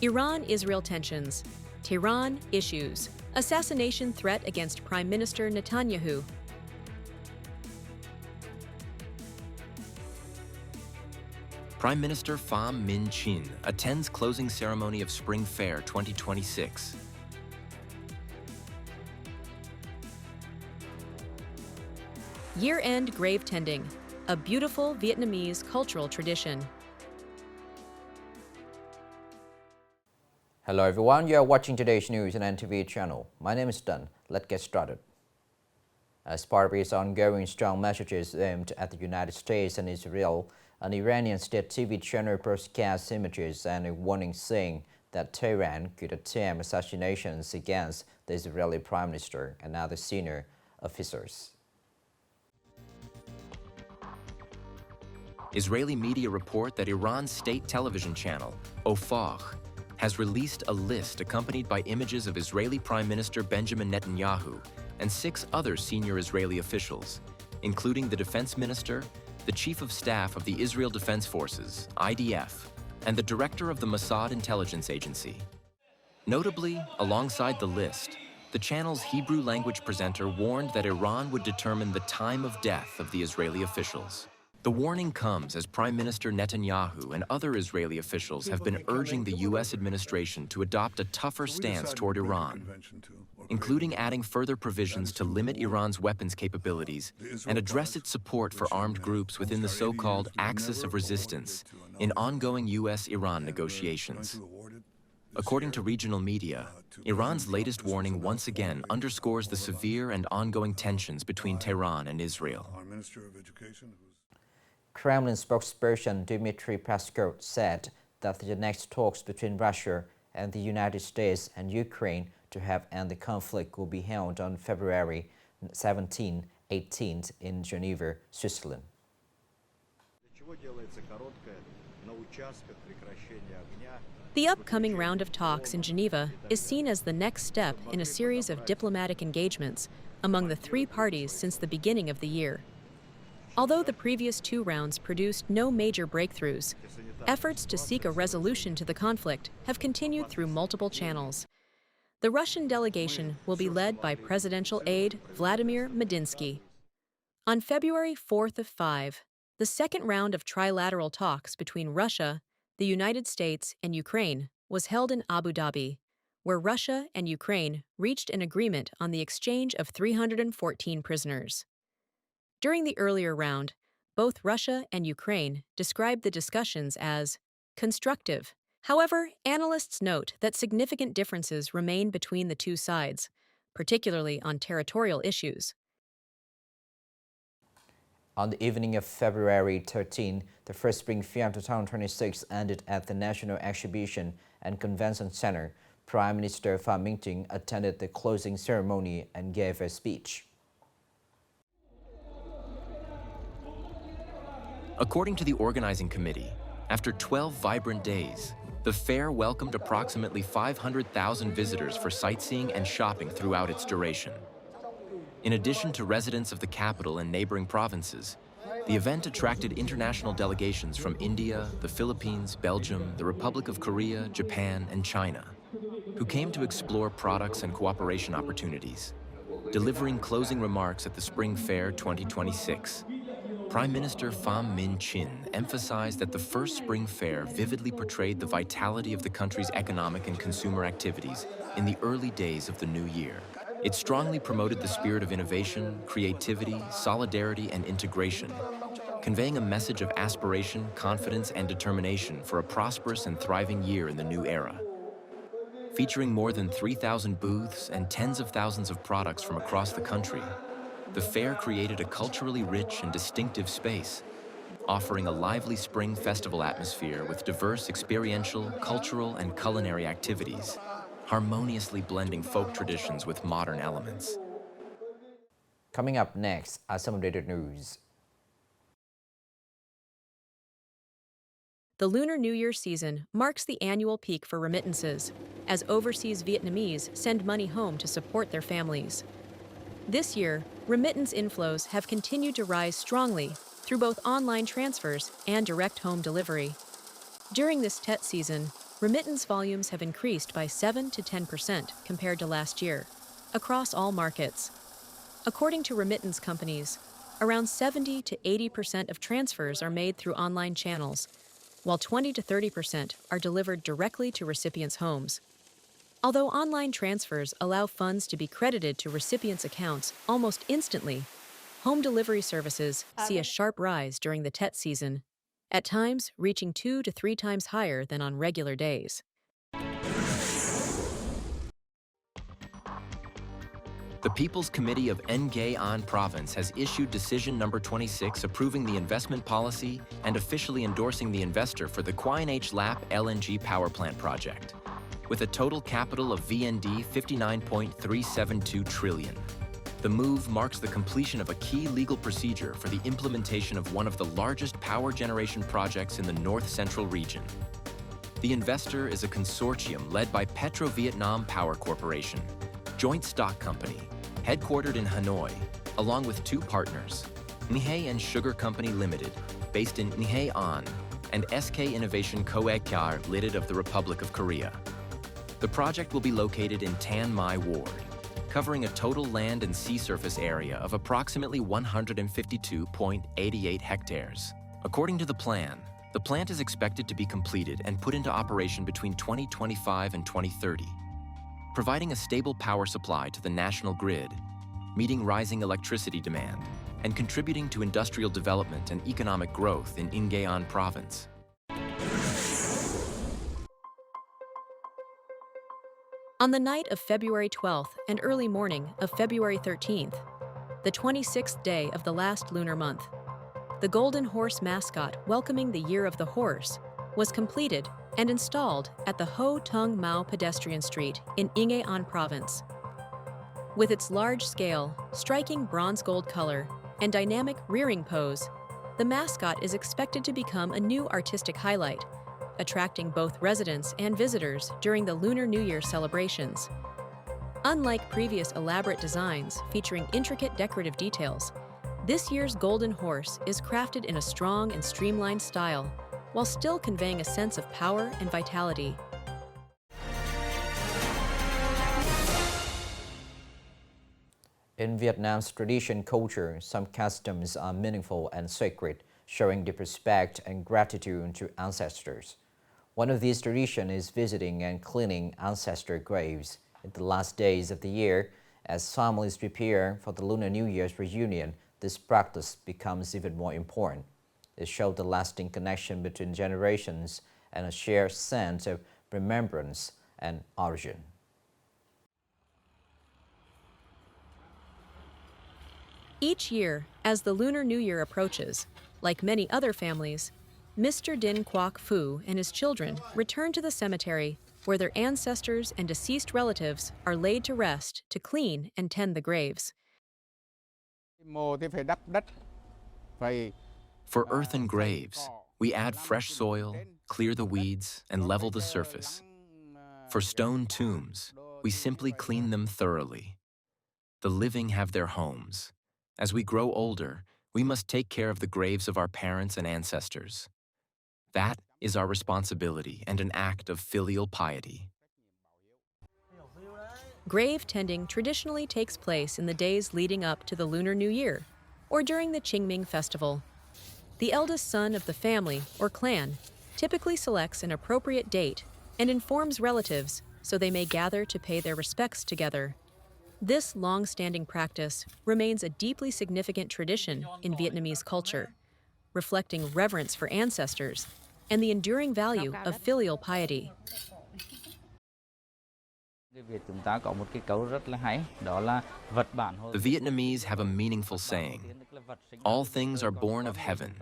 Iran-Israel tensions. Tehran issues. Assassination threat against Prime Minister Netanyahu. Prime Minister Phạm Minh attends closing ceremony of Spring Fair 2026. Year-end grave tending, a beautiful Vietnamese cultural tradition. Hello everyone, you are watching today's news on NTV channel. My name is Đăng. Let's get started. As part of its ongoing strong messages aimed at the United States and Israel, an Iranian state TV channel broadcasts images and a warning saying that Tehran could attempt assassinations against the Israeli Prime Minister and other senior officers. Israeli media report that Iran's state television channel, Ofar, has released a list accompanied by images of Israeli Prime Minister Benjamin Netanyahu and 6 other senior Israeli officials, including the defense minister, the chief of staff of the Israel Defense Forces, IDF, and the director of the Mossad intelligence agency. Notably, alongside the list, the channel's Hebrew language presenter warned that Iran would determine the time of death of the Israeli officials. The warning comes as Prime Minister Netanyahu and other Israeli officials have been urging the U.S. administration to adopt a tougher stance toward Iran, including adding further provisions to limit Iran's weapons capabilities and address its support for armed groups within the so-called axis of resistance in ongoing U.S.-Iran negotiations. According to regional media, Iran's latest warning once again underscores the severe and ongoing tensions between Tehran and Israel. Kremlin spokesperson Dmitry Peskov said that the next talks between Russia and the United States and Ukraine to have end the conflict will be held on February 17-18 in Geneva, Switzerland. The upcoming round of talks in Geneva is seen as the next step in a series of diplomatic engagements among the 3 parties since the beginning of the year. Although the previous 2 rounds produced no major breakthroughs, efforts to seek a resolution to the conflict have continued through multiple channels. The Russian delegation will be led by presidential aide Vladimir Medinsky. On February 4th of 5, the second round of trilateral talks between Russia, the United States, and Ukraine was held in Abu Dhabi, where Russia and Ukraine reached an agreement on the exchange of 314 prisoners. During the earlier round, both Russia and Ukraine described the discussions as constructive. However, analysts note that significant differences remain between the 2 sides, particularly on territorial issues. On the evening of February 13, the first Spring Fair 2026 ended at the National Exhibition and Convention Center. Prime Minister Phạm Minh attended the closing ceremony and gave a speech. According to the organizing committee, after 12 vibrant days, the fair welcomed approximately 500,000 visitors for sightseeing and shopping throughout its duration. In addition to residents of the capital and neighboring provinces, the event attracted international delegations from India, the Philippines, Belgium, the Republic of Korea, Japan, and China, who came to explore products and cooperation opportunities. Delivering closing remarks at the Spring Fair 2026, Prime Minister Phạm Minh emphasized that the first Spring Fair vividly portrayed the vitality of the country's economic and consumer activities in the early days of the new year. It strongly promoted the spirit of innovation, creativity, solidarity, and integration, conveying a message of aspiration, confidence, and determination for a prosperous and thriving year in the new era. Featuring more than 3,000 booths and tens of thousands of products from across the country, the fair created a culturally rich and distinctive space, offering a lively spring festival atmosphere with diverse experiential, cultural, and culinary activities, harmoniously blending folk traditions with modern elements. Coming up next are some updated news. The Lunar New Year season marks the annual peak for remittances, as overseas Vietnamese send money home to support their families. This year, remittance inflows have continued to rise strongly through both online transfers and direct home delivery. During this Tet season, remittance volumes have increased by 7 to 10% compared to last year, across all markets. According to remittance companies, around 70 to 80% of transfers are made through online channels, while 20 to 30% are delivered directly to recipients' homes. Although online transfers allow funds to be credited to recipients' accounts almost instantly, home delivery services see a sharp rise during the Tet season, at times reaching 2 to 3 times higher than on regular days. The People's Committee of Nghệ An Province has issued Decision Number 26 approving the investment policy and officially endorsing the investor for the Quine H Lap LNG power plant project, with a total capital of VND 59.372 trillion. The move marks the completion of a key legal procedure for the implementation of one of the largest power generation projects in the north-central region. The investor is a consortium led by Petro-Vietnam Power Corporation, joint stock company, headquartered in Hanoi, along with 2 partners, Nghệ An Sugar Company Limited, based in Nghệ An, and SK Innovation Co-Ekar Limited of the Republic of Korea. The project will be located in Tan Mai Ward, covering a total land and sea surface area of approximately 152.88 hectares. According to the plan, the plant is expected to be completed and put into operation between 2025 and 2030, providing a stable power supply to the national grid, meeting rising electricity demand, and contributing to industrial development and economic growth in Nghệ An Province. On the night of February 12th and early morning of February 13th, the 26th day of the last lunar month, the Golden Horse mascot welcoming the Year of the Horse was completed and installed at the Ho Tung Mao pedestrian street in Nghệ An Province. With its large-scale, striking bronze-gold color and dynamic rearing pose, the mascot is expected to become a new artistic highlight, attracting both residents and visitors during the Lunar New Year celebrations. Unlike previous elaborate designs featuring intricate decorative details, this year's Golden Horse is crafted in a strong and streamlined style, while still conveying a sense of power and vitality. In Vietnam's tradition culture, some customs are meaningful and sacred, showing deep respect and gratitude to ancestors. One of these traditions is visiting and cleaning ancestor graves in the last days of the year. As families prepare for the Lunar New Year's reunion, this practice becomes even more important. It shows the lasting connection between generations and a shared sense of remembrance and origin. Each year, as the Lunar New Year approaches, like many other families, Mr. Din Quoc Phu and his children return to the cemetery where their ancestors and deceased relatives are laid to rest to clean and tend the graves. For earthen graves, we add fresh soil, clear the weeds, and level the surface. For stone tombs, we simply clean them thoroughly. The living have their homes. As we grow older, we must take care of the graves of our parents and ancestors. That is our responsibility and an act of filial piety. Grave tending traditionally takes place in the days leading up to the Lunar New Year, or during the Qingming festival. The eldest son of the family or clan typically selects an appropriate date and informs relatives so they may gather to pay their respects together. This long-standing practice remains a deeply significant tradition in Vietnamese culture, reflecting reverence for ancestors and the enduring value of filial piety. The Vietnamese have a meaningful saying: all things are born of heaven.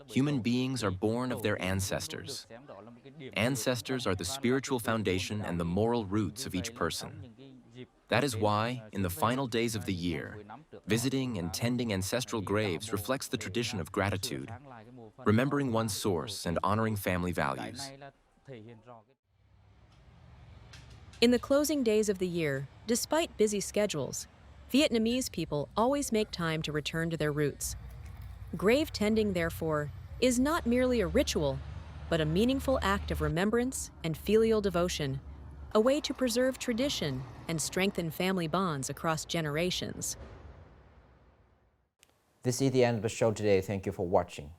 Human beings are born of their ancestors. Ancestors are the spiritual foundation and the moral roots of each person. That is why, in the final days of the year, visiting and tending ancestral graves reflects the tradition of gratitude, remembering one's source and honoring family values. In the closing days of the year, despite busy schedules, Vietnamese people always make time to return to their roots. Grave tending, therefore, is not merely a ritual, but a meaningful act of remembrance and filial devotion, a way to preserve tradition and strengthen family bonds across generations. This is the end of the show today. Thank you for watching.